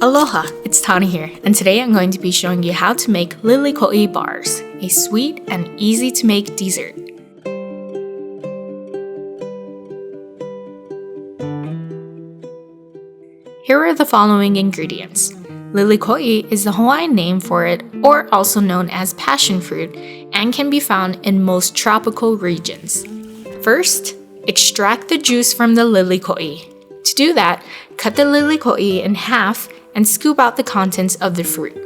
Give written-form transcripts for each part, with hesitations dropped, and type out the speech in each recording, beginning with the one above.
Aloha, it's Tani here, and today I'm going to be showing you how to make Liliko'i bars, a sweet and easy to make dessert. Here are the following ingredients. Lilikoi is the Hawaiian name for it, or also known as passion fruit, and can be found in most tropical regions. First, extract the juice from the Lilikoi. To do that, cut the Lilikoi in half and scoop out the contents of the fruit.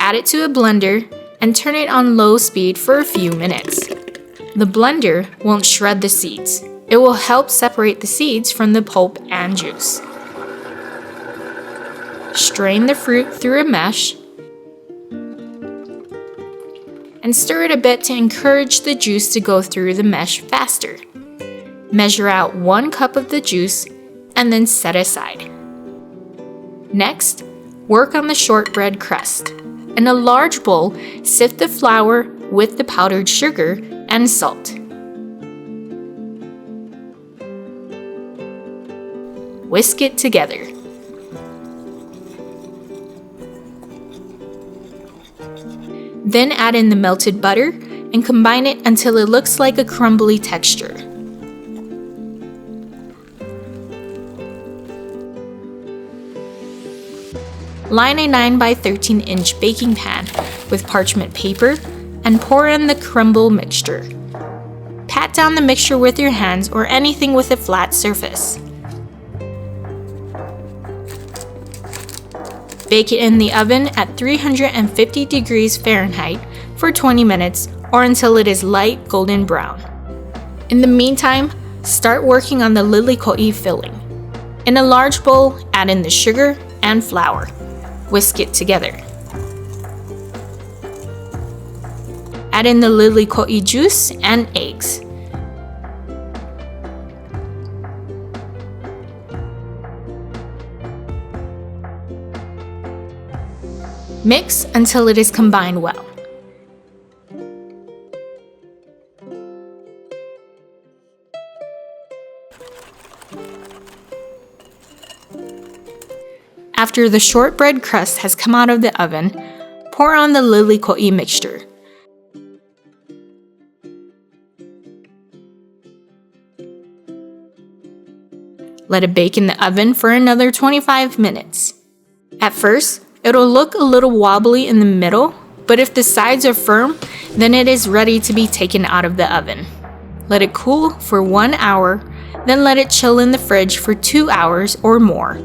Add it to a blender and turn it on low speed for a few minutes. The blender won't shred the seeds. It will help separate the seeds from the pulp and juice. Strain the fruit through a mesh and stir it a bit to encourage the juice to go through the mesh faster. Measure out 1 cup of the juice and then set aside. Next, work on the shortbread crust. In a large bowl, sift the flour with the powdered sugar and salt. Whisk it together. Then add in the melted butter and combine it until it looks like a crumbly texture. Line a 9 by 13 inch baking pan with parchment paper and pour in the crumble mixture. Pat down the mixture with your hands or anything with a flat surface. Bake it in the oven at 350 degrees Fahrenheit for 20 minutes or until it is light golden brown. In the meantime, start working on the Lilikoi filling. In a large bowl, add in the sugar and flour. Whisk it together. Add in the Lilikoi juice and eggs. Mix until it is combined well. After the shortbread crust has come out of the oven, pour on the Lilikoi mixture. Let it bake in the oven for another 25 minutes. At first, it'll look a little wobbly in the middle, but if the sides are firm, then it is ready to be taken out of the oven. Let it cool for 1 hour, then let it chill in the fridge for 2 hours or more.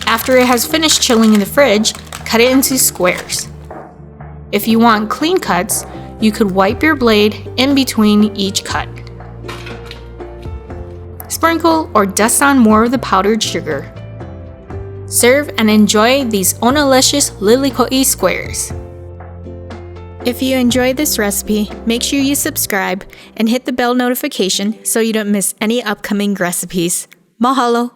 After it has finished chilling in the fridge, cut it into squares. If you want clean cuts, you could wipe your blade in between each cut. Sprinkle or dust on more of the powdered sugar. Serve and enjoy these onalicious Lilikoi squares. If you enjoyed this recipe, make sure you subscribe and hit the bell notification so you don't miss any upcoming recipes. Mahalo!